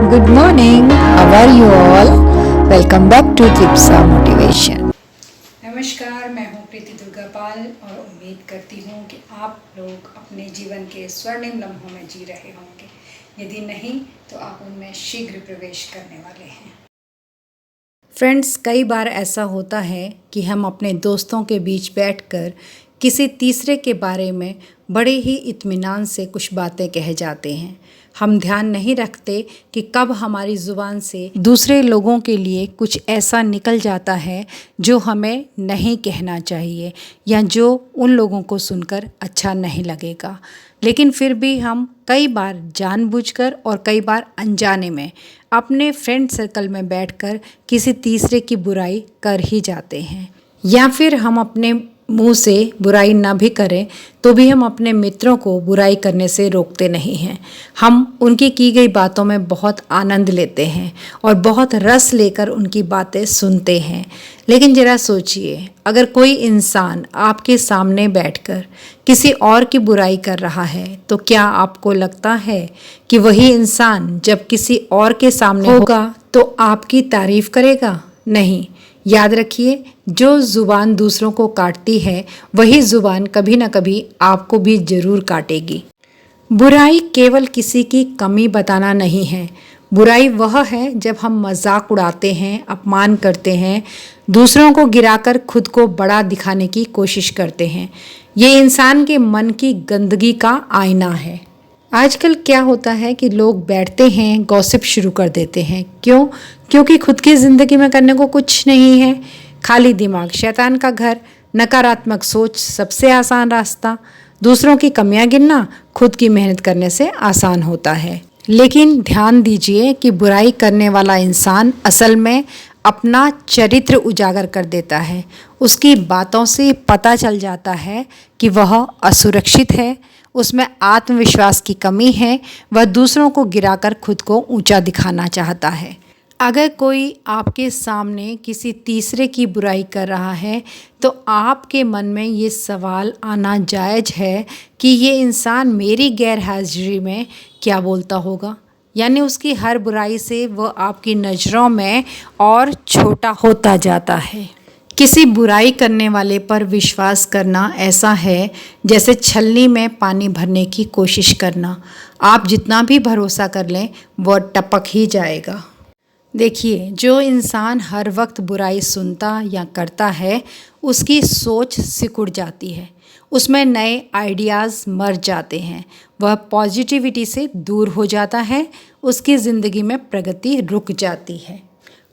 good morning. How are you all? Welcome back to Tripsa Motivation. नमस्कार, मैं हूँ प्रीति दुर्गापाल और उम्मीद करती हूँ कि आप लोग अपने जीवन के स्वर्णिम लम्हों में जी रहे होंगे। यदि नहीं तो आप उनमें शीघ्र प्रवेश करने वाले हैं। फ्रेंड्स, कई बार ऐसा होता है कि हम अपने दोस्तों के बीच बैठकर किसी तीसरे के बारे में बड़े ही इत्मीनान से कुछ बातें कह जाते हैं। हम ध्यान नहीं रखते कि कब हमारी ज़ुबान से दूसरे लोगों के लिए कुछ ऐसा निकल जाता है जो हमें नहीं कहना चाहिए या जो उन लोगों को सुनकर अच्छा नहीं लगेगा। लेकिन फिर भी हम कई बार जानबूझकर और कई बार अनजाने में अपने फ्रेंड सर्कल में बैठकर किसी तीसरे की बुराई कर ही जाते हैं, या फिर हम अपने मुंह से बुराई ना भी करें तो भी हम अपने मित्रों को बुराई करने से रोकते नहीं हैं। हम उनकी की गई बातों में बहुत आनंद लेते हैं और बहुत रस लेकर उनकी बातें सुनते हैं। लेकिन ज़रा सोचिए, अगर कोई इंसान आपके सामने बैठकर किसी और की बुराई कर रहा है तो क्या आपको लगता है कि वही इंसान जब किसी और के सामने होगा तो आपकी तारीफ करेगा? नहीं। याद रखिए, जो ज़ुबान दूसरों को काटती है वही ज़ुबान कभी ना कभी आपको भी ज़रूर काटेगी। बुराई केवल किसी की कमी बताना नहीं है। बुराई वह है जब हम मजाक उड़ाते हैं, अपमान करते हैं, दूसरों को गिराकर खुद को बड़ा दिखाने की कोशिश करते हैं। ये इंसान के मन की गंदगी का आईना है। आजकल क्या होता है कि लोग बैठते हैं, गॉसिप शुरू कर देते हैं। क्यों? क्योंकि खुद की ज़िंदगी में करने को कुछ नहीं है। खाली दिमाग शैतान का घर, नकारात्मक सोच सबसे आसान रास्ता। दूसरों की कमियां गिनना खुद की मेहनत करने से आसान होता है। लेकिन ध्यान दीजिए कि बुराई करने वाला इंसान असल में अपना चरित्र उजागर कर देता है। उसकी बातों से पता चल जाता है कि वह असुरक्षित है, उसमें आत्मविश्वास की कमी है, वह दूसरों को गिराकर खुद को ऊंचा दिखाना चाहता है। अगर कोई आपके सामने किसी तीसरे की बुराई कर रहा है तो आपके मन में ये सवाल आना जायज़ है कि ये इंसान मेरी गैर हाजिरी में क्या बोलता होगा। यानी उसकी हर बुराई से वह आपकी नज़रों में और छोटा होता जाता है। किसी बुराई करने वाले पर विश्वास करना ऐसा है जैसे छलनी में पानी भरने की कोशिश करना। आप जितना भी भरोसा कर लें वह टपक ही जाएगा। देखिए, जो इंसान हर वक्त बुराई सुनता या करता है उसकी सोच सिकुड़ जाती है, उसमें नए आइडियाज़ मर जाते हैं, वह पॉजिटिविटी से दूर हो जाता है, उसकी ज़िंदगी में प्रगति रुक जाती है,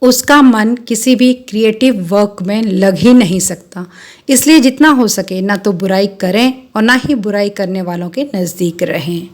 उसका मन किसी भी क्रिएटिव वर्क में लग ही नहीं सकता। इसलिए जितना हो सके ना तो बुराई करें और ना ही बुराई करने वालों के नज़दीक रहें।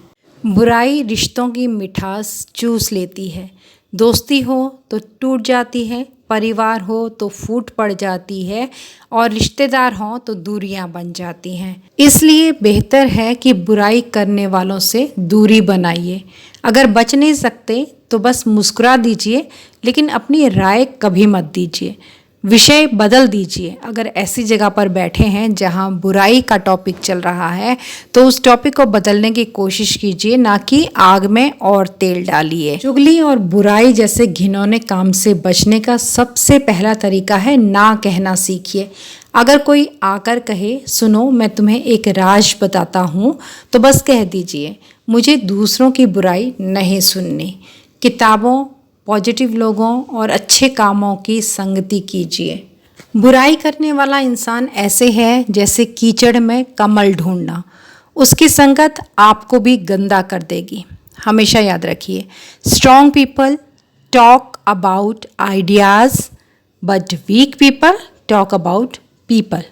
बुराई रिश्तों की मिठास चूस लेती है। दोस्ती हो तो टूट जाती है, परिवार हो तो फूट पड़ जाती है और रिश्तेदार हों तो दूरियां बन जाती हैं। इसलिए बेहतर है कि बुराई करने वालों से दूरी बनाइए। अगर बच नहीं सकते तो बस मुस्कुरा दीजिए, लेकिन अपनी राय कभी मत दीजिए। विषय बदल दीजिए। अगर ऐसी जगह पर बैठे हैं जहां बुराई का टॉपिक चल रहा है तो उस टॉपिक को बदलने की कोशिश कीजिए, ना कि आग में और तेल डालिए। चुगली और बुराई जैसे घिनौने काम से बचने का सबसे पहला तरीका है ना कहना सीखिए। अगर कोई आकर कहे, सुनो मैं तुम्हें एक राज बताता हूँ, तो बस कह दीजिए, मुझे दूसरों की बुराई नहीं सुननी। किताबों, पॉजिटिव लोगों और अच्छे कामों की संगति कीजिए। बुराई करने वाला इंसान ऐसे है जैसे कीचड़ में कमल ढूंढना, उसकी संगत आपको भी गंदा कर देगी। हमेशा याद रखिए, strong people talk about ideas but weak people talk about people.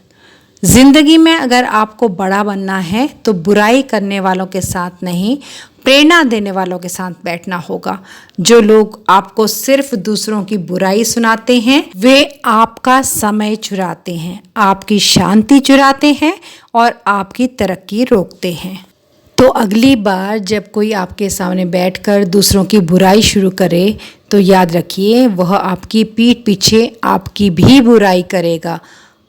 ज़िंदगी में अगर आपको बड़ा बनना है तो बुराई करने वालों के साथ नहीं, प्रेरणा देने वालों के साथ बैठना होगा। जो लोग आपको सिर्फ दूसरों की बुराई सुनाते हैं वे आपका समय चुराते हैं, आपकी शांति चुराते हैं और आपकी तरक्की रोकते हैं। तो अगली बार जब कोई आपके सामने बैठकर दूसरों की बुराई शुरू करे तो याद रखिए, वह आपकी पीठ पीछे आपकी भी बुराई करेगा।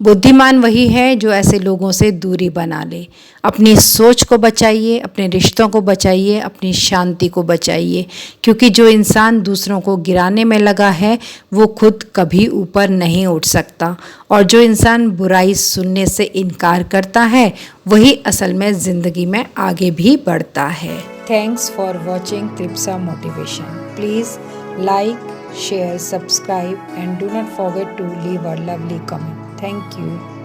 बुद्धिमान वही है जो ऐसे लोगों से दूरी बना ले। अपनी सोच को बचाइए, अपने रिश्तों को बचाइए, अपनी शांति को बचाइए, क्योंकि जो इंसान दूसरों को गिराने में लगा है वो खुद कभी ऊपर नहीं उठ सकता, और जो इंसान बुराई सुनने से इनकार करता है वही असल में ज़िंदगी में आगे भी बढ़ता है। थैंक्स फॉर वॉचिंग त्रिप्सा motivation. Please like, share, subscribe and do not forget to leave a lovely comment. Thank you.